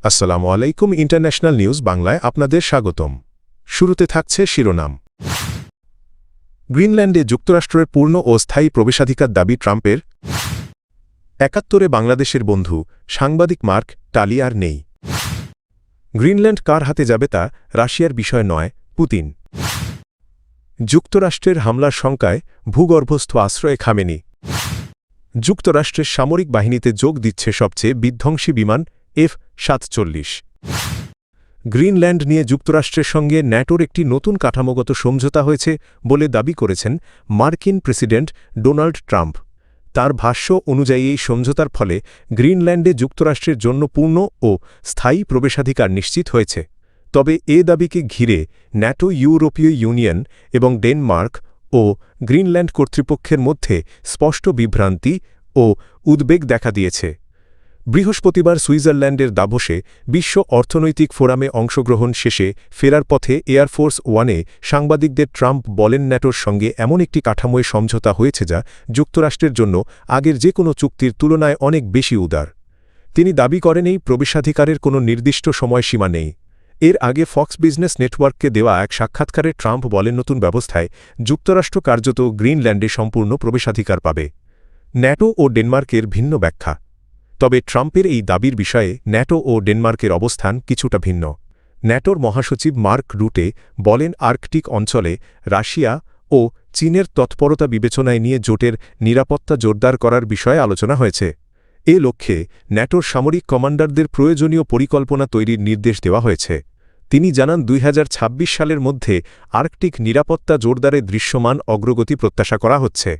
আসসালামু আলাইকুম international news বাংলায় আপনাদের স্বাগতম। শুরুতে থাকছে শিরোনাম। গ্রিনল্যান্ডে যুক্তরাষ্ট্রের পূর্ণ ও স্থায়ী প্রবেশাধিকার দাবি ট্রাম্পের। ৭১-এ বাংলাদেশের বন্ধু সাংবাদিক মার্ক টালি আর নেই। গ্রিনল্যান্ড কার হাতে যাবে তা রাশিয়ার বিষয় নয়, পুতিন। যুক্তরাষ্ট্রের হামলার শঙ্কায় ভূগর্ভস্থ আশ্রয়ে খামেনি। যুক্তরাষ্ট্রের সামরিক বাহিনীতে যোগ দিচ্ছে সবচেয়ে বিধ্বংসী বিমান F-47। গ্রিনল্যান্ড নিয়ে যুক্তরাষ্ট্রের সঙ্গে ন্যাটোর একটি নতুন কাঠামোগত সমঝোতা হয়েছে বলে দাবি করেছেন মার্কিন প্রেসিডেন্ট ডোনাল্ড ট্রাম্প। তার ভাষ্য অনুযায়ী এই সমঝোতার ফলে গ্রিনল্যান্ডে যুক্তরাষ্ট্রের জন্য পূর্ণ ও স্থায়ী প্রবেশাধিকার নিশ্চিত হয়েছে। তবে এ দাবিকে ঘিরে ন্যাটো, ইউরোপীয় ইউনিয়ন এবং ডেনমার্ক ও গ্রিনল্যান্ড কর্তৃপক্ষের মধ্যে স্পষ্ট বিভ্রান্তি ও উদ্বেগ দেখা দিয়েছে। বৃহস্পতিবার সুইজারল্যান্ডের দাভোসে বিশ্ব অর্থনৈতিক ফোরামে অংশগ্রহণ শেষে ফেরার পথে এয়ারফোর্স ওয়ানে সাংবাদিকদের ট্রাম্প বলেন, ন্যাটোর সঙ্গে এমন একটি কাঠামোয় সমঝোতা হয়েছে যা যুক্তরাষ্ট্রের জন্য আগের যে কোনো চুক্তির তুলনায় অনেক বেশি উদার। তিনি দাবি করেন এই প্রবেশাধিকারের কোনো নির্দিষ্ট সময়সীমা নেই। এর আগে ফক্স বিজনেস নেটওয়ার্ককে দেওয়া এক সাক্ষাৎকারে ট্রাম্প বলেন, নতুন ব্যবস্থায় যুক্তরাষ্ট্র কার্যত গ্রিনল্যান্ডে সম্পূর্ণ প্রবেশাধিকার পাবে। ন্যাটো ও ডেনমার্কের ভিন্ন ব্যাখ্যা। তবে ট্রাম্পের এই দাবির বিষয়ে ন্যাটো ও ডেনমার্কের অবস্থান কিছুটা ভিন্ন। ন্যাটোর মহাসচিব মার্ক রুটে বলেন, আর্কটিক অঞ্চলে রাশিয়া ও চীনের তৎপরতা বিবেচনায় নিয়ে জোটের নিরাপত্তা জোরদার করার বিষয়ে আলোচনা হয়েছে। এ লক্ষ্যে ন্যাটোর সামরিক কমান্ডারদের প্রয়োজনীয় পরিকল্পনা তৈরির নির্দেশ দেওয়া হয়েছে। তিনি জানান, ২০২৬ সালের মধ্যে আর্কটিক নিরাপত্তা জোরদারে দৃশ্যমান অগ্রগতি প্রত্যাশা করা হচ্ছে।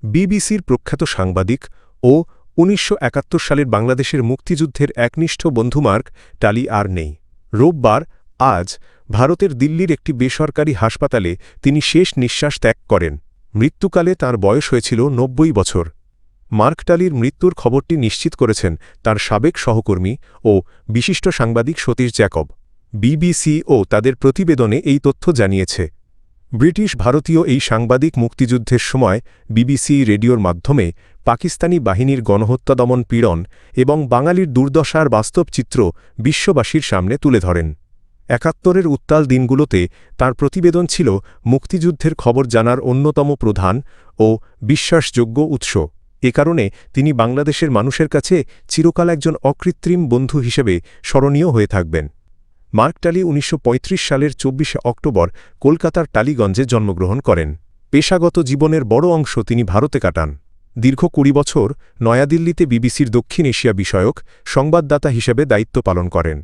বিবিসির প্রখ্যাত সাংবাদিক ও ১৯৭১ সালের বাংলাদেশের মুক্তিযুদ্ধের একনিষ্ঠ বন্ধু মার্ক টালি আর নেই। রোববার আজ ভারতের দিল্লির একটি বেসরকারি হাসপাতালে তিনি শেষ নিঃশ্বাস ত্যাগ করেন। মৃত্যুকালে তাঁর বয়স হয়েছিল ৯০ বছর। মার্ক টালির মৃত্যুর খবরটি নিশ্চিত করেছেন তার সাবেক সহকর্মী ও বিশিষ্ট সাংবাদিক সতীশ জ্যাকব। বিবিসিও তাদের প্রতিবেদনে এই তথ্য জানিয়েছে। ব্রিটিশ ভারতীয় এই সাংবাদিক মুক্তিযুদ্ধের সময় বিবিসি রেডিওর মাধ্যমে পাকিস্তানি বাহিনীর গণহত্যা, দমন, পীড়ন এবং বাঙালির দুর্দশার বাস্তব চিত্র বিশ্ববাসীর সামনে তুলে ধরেন। ৭১-এর উত্তাল দিনগুলোতে তাঁর প্রতিবেদন ছিল মুক্তিযুদ্ধের খবর জানার অন্যতম প্রধান ও বিশ্বাসযোগ্য উৎস। এ কারণে তিনি বাংলাদেশের মানুষের কাছে চিরকাল একজন অকৃত্রিম বন্ধু হিসেবে স্মরণীয় হয়ে থাকবেন। মার্ক টালি ১৯৩৫ সালের ২৪শে অক্টোবর কলকাতার টালিগঞ্জে জন্মগ্রহণ করেন। পেশাগত জীবনের বড় অংশ তিনি ভারতে কাটান। দীর্ঘ ২০ বছর নয়াদিল্লিতে বিবিসির দক্ষিণ এশিয়া বিষয়ক সংবাদদাতা হিসেবে দায়িত্ব পালন করেন।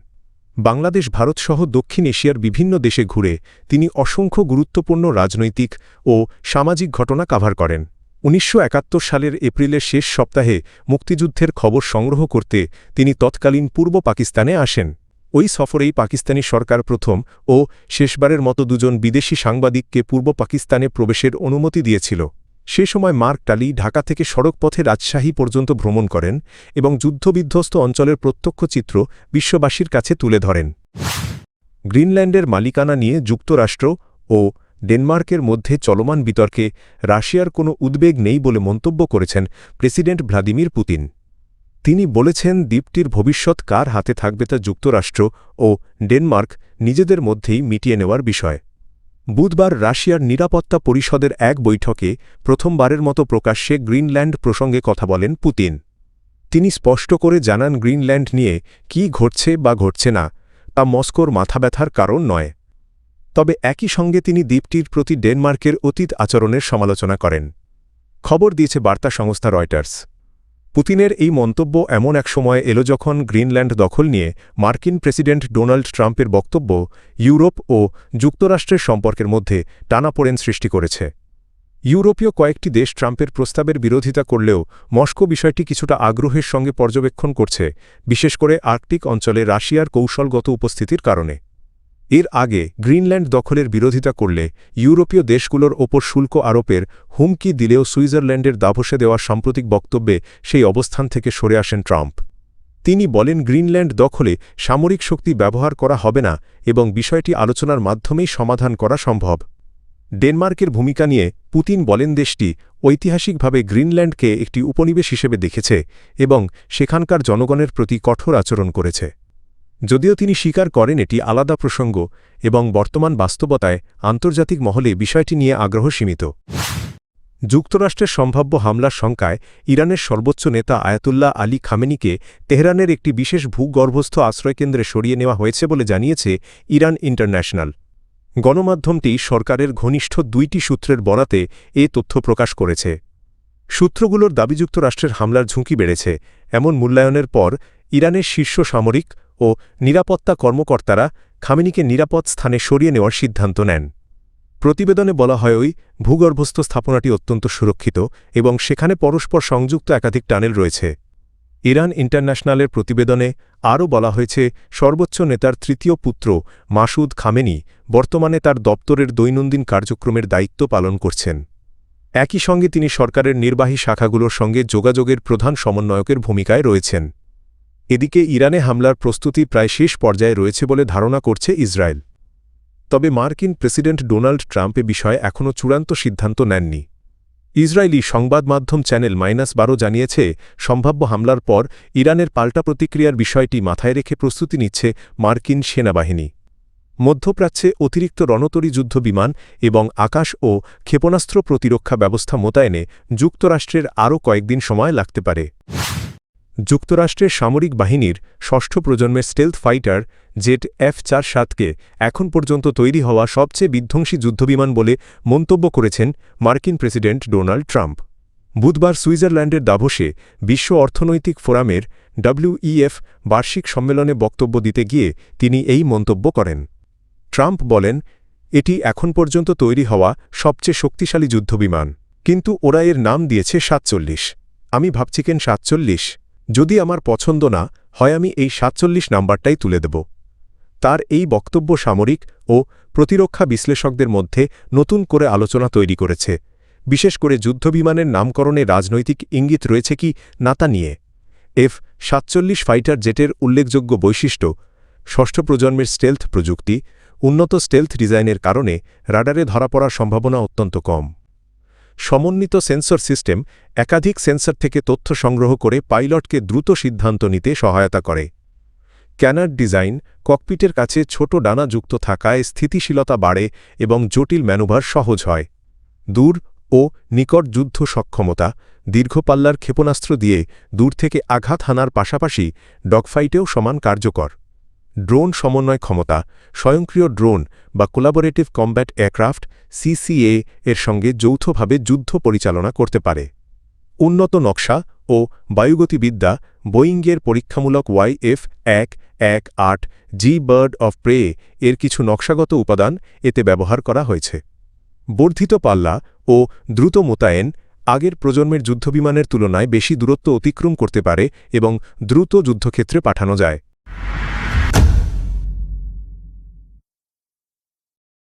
বাংলাদেশ, ভারতসহ দক্ষিণ এশিয়ার বিভিন্ন দেশে ঘুরে তিনি অসংখ্য গুরুত্বপূর্ণ রাজনৈতিক ও সামাজিক ঘটনা কাভার করেন। ১৯৭১ সালের এপ্রিলের শেষ সপ্তাহে মুক্তিযুদ্ধের খবর সংগ্রহ করতে তিনি তৎকালীন পূর্ব পাকিস্তানে আসেন। ওই সফরেই পাকিস্তানি সরকার প্রথম ও শেষবারের মতো দুজন বিদেশি সাংবাদিককে পূর্ব পাকিস্তানে প্রবেশের অনুমতি দিয়েছিল। সে সময় মার্ক টালি ঢাকা থেকে সড়কপথে রাজশাহী পর্যন্ত ভ্রমণ করেন এবং যুদ্ধবিধ্বস্ত অঞ্চলের প্রত্যক্ষ চিত্র বিশ্ববাসীর কাছে তুলে ধরেন। গ্রিনল্যান্ডের মালিকানা নিয়ে যুক্তরাষ্ট্র ও ডেনমার্কের মধ্যে চলমান বিতর্কে রাশিয়ার কোনো উদ্বেগ নেই বলে মন্তব্য করেছেন প্রেসিডেন্ট ভ্লাদিমির পুতিন। তিনি বলেছেন, দ্বীপটির ভবিষ্যৎ কার হাতে থাকবে তা যুক্তরাষ্ট্র ও ডেনমার্ক নিজেদের মধ্যেই মিটিয়ে নেওয়ার বিষয়। বুধবার রাশিয়ার নিরাপত্তা পরিষদের এক বৈঠকে প্রথমবারের মতো প্রকাশ্যে গ্রিনল্যান্ড প্রসঙ্গে কথা বলেন পুতিন। তিনি স্পষ্ট করে জানান, গ্রিনল্যান্ড নিয়ে কী ঘটছে বা ঘটছে না তা মস্কোর মাথাব্যথার কারণ নয়। তবে একই সঙ্গে তিনি দ্বীপটির প্রতি ডেনমার্কের অতীত আচরণের সমালোচনা করেন। খবর দিয়েছে বার্তা সংস্থা রয়টার্স। পুতিনের এই মন্তব্য এমন এক সময় এলো যখন গ্রিনল্যান্ড দখল নিয়ে মার্কিন প্রেসিডেন্ট ডোনাল্ড ট্রাম্পের বক্তব্য ইউরোপ ও যুক্তরাষ্ট্রের সম্পর্কের মধ্যে টানাপোড়েন সৃষ্টি করেছে। ইউরোপীয় কয়েকটি দেশ ট্রাম্পের প্রস্তাবের বিরোধিতা করলেও মস্কো বিষয়টি কিছুটা আগ্রহের সঙ্গে পর্যবেক্ষণ করছে, বিশেষ করে আর্কটিক অঞ্চলে রাশিয়ার কৌশলগত উপস্থিতির কারণে। এর আগে গ্রিনল্যান্ড দখলের বিরোধিতা করলে ইউরোপীয় দেশগুলোর ওপর শুল্ক আরোপের হুমকি দিলেও সুইজারল্যান্ডের দাভোসে দেওয়া সাম্প্রতিক বক্তব্যে সেই অবস্থান থেকে সরে আসেন ট্রাম্প। তিনি বলেন, গ্রিনল্যান্ড দখলে সামরিক শক্তি ব্যবহার করা হবে না এবং বিষয়টি আলোচনার মাধ্যমেই সমাধান করা সম্ভব। ডেনমার্কের ভূমিকা নিয়ে পুতিন বলেন, দেশটি ঐতিহাসিকভাবে গ্রিনল্যান্ডকে একটি উপনিবেশ হিসেবে দেখেছে এবং সেখানকার জনগণের প্রতি কঠোর আচরণ করেছে। যদিও তিনি স্বীকার করেন এটি আলাদা প্রসঙ্গ এবং বর্তমান বাস্তবতায় আন্তর্জাতিক মহলে বিষয়টি নিয়ে আগ্রহ সীমিত। যুক্তরাষ্ট্রের সম্ভাব্য হামলার শঙ্কায় ইরানের সর্বোচ্চ নেতা আয়াতুল্লাহ আলী খামেনিকে তেহরানের একটি বিশেষ ভূগর্ভস্থ আশ্রয়কেন্দ্রে সরিয়ে নেওয়া হয়েছে বলে জানিয়েছে ইরান ইন্টারন্যাশনাল। গণমাধ্যমটি সরকারের ঘনিষ্ঠ 2টি সূত্রের বরাতে এ তথ্য প্রকাশ করেছে। সূত্রগুলোর দাবি যুক্তরাষ্ট্রের হামলার ঝুঁকি বেড়েছে এমন মূল্যায়নের পর ইরানের শীর্ষ সামরিক ও নিরাপত্তা কর্মকর্তারা খামেনিকে নিরাপদ স্থানে সরিয়ে নেওয়ার সিদ্ধান্ত নেন। প্রতিবেদনে বলা হয় ওই ভূগর্ভস্থ স্থাপনাটি অত্যন্ত সুরক্ষিত এবং সেখানে পরস্পর সংযুক্ত একাধিক টানেল রয়েছে। ইরান ইন্টারন্যাশনালের প্রতিবেদনে আরও বলা হয়েছে সর্বোচ্চ নেতার তৃতীয় পুত্র মাসুদ খামেনি বর্তমানে তার দপ্তরের দৈনন্দিন কার্যক্রমের দায়িত্ব পালন করছেন। একই সঙ্গে তিনি সরকারের নির্বাহী শাখাগুলোর সঙ্গে যোগাযোগের প্রধান সমন্বয়কের ভূমিকায় রয়েছেন। এদিকে ইরানে হামলার প্রস্তুতি প্রায় শেষ পর্যায়ে রয়েছে বলে ধারণা করছে ইসরায়েল। তবে মার্কিন প্রেসিডেন্ট ডোনাল্ড ট্রাম্প এ বিষয়ে এখনও চূড়ান্ত সিদ্ধান্ত নেননি। ইসরায়েলি সংবাদ মাধ্যম চ্যানেল -12 জানিয়েছে সম্ভাব্য হামলার পর ইরানের পাল্টা প্রতিক্রিয়ার বিষয়টি মাথায় রেখে প্রস্তুতি নিচ্ছে মার্কিন সেনাবাহিনী। মধ্যপ্রাচ্যে অতিরিক্ত রণতরী যুদ্ধবিমান এবং আকাশ ও ক্ষেপণাস্ত্র প্রতিরক্ষা ব্যবস্থা মোতায়েনে যুক্তরাষ্ট্রের আরও কয়েকদিন সময় লাগতে পারে। যুক্তরাষ্ট্রের সামরিক বাহিনীর ষষ্ঠ প্রজন্মের স্টেলথ ফাইটার জেট F-47কে এখন পর্যন্ত তৈরি হওয়া সবচেয়ে বিধ্বংসী যুদ্ধবিমান বলে মন্তব্য করেছেন মার্কিন প্রেসিডেন্ট ডোনাল্ড ট্রাম্প। বুধবার সুইজারল্যান্ডের দাভোসে বিশ্ব অর্থনৈতিক ফোরামের WEF বার্ষিক সম্মেলনে বক্তব্য দিতে গিয়ে তিনি এই মন্তব্য করেন। ট্রাম্প বলেন, এটি এখন পর্যন্ত তৈরি হওয়া সবচেয়ে শক্তিশালী যুদ্ধবিমান, কিন্তু ওরা এর নাম দিয়েছে 47। আমি ভাবছি কেন 47? যদি আমার পছন্দ না হয় আমি এই 47 নাম্বারটাই তুলে দেব। তার এই বক্তব্য সামরিক ও প্রতিরক্ষা বিশ্লেষকদের মধ্যে নতুন করে আলোচনা তৈরি করেছে, বিশেষ করে যুদ্ধবিমানের নামকরণে রাজনৈতিক ইঙ্গিত রয়েছে কি না তা নিয়ে। F-47 ফাইটার জেটের উল্লেখযোগ্য বৈশিষ্ট্য ষষ্ঠ প্রজন্মের স্টেলথ প্রযুক্তি, উন্নত স্টেলথ ডিজাইনের কারণে রাডারে ধরা পড়ার সম্ভাবনা অত্যন্ত কম। সমন্বিত সেন্সর সিস্টেম একাধিক সেন্সর থেকে তথ্য সংগ্রহ করে পাইলটকে দ্রুত সিদ্ধান্ত নিতে সহায়তা করে। ক্যানার্ড ডিজাইন ককপিটের কাছে ছোট ডানা যুক্ত থাকায় স্থিতিশীলতা বাড়ে এবং জটিল ম্যানুভার সহজ হয়। দূর ও নিকট যুদ্ধ সক্ষমতা দীর্ঘপাল্লার ক্ষেপণাস্ত্র দিয়ে দূর থেকে আঘাত হানার পাশাপাশি ডগফাইটেও সমান কার্যকর। ড্রোন সমন্বয় ক্ষমতা স্বয়ংক্রিয় ড্রোন বা কোলাবোরেটিভ কম্ব্যাট এয়ারক্রাফট CCA এর সঙ্গে যৌথভাবে যুদ্ধ পরিচালনা করতে পারে। উন্নত নকশা ও বায়ুগতিবিদ্যা বোয়িংয়ের পরীক্ষামূলক YF-118G বার্ড অফ প্রে এর কিছু নকশাগত উপাদান এতে ব্যবহার করা হয়েছে। বর্ধিত পাল্লা ও দ্রুত মোতায়েন আগের প্রজন্মের যুদ্ধবিমানের তুলনায় বেশি দূরত্ব অতিক্রম করতে পারে এবং দ্রুত যুদ্ধক্ষেত্রে পাঠানো যায়।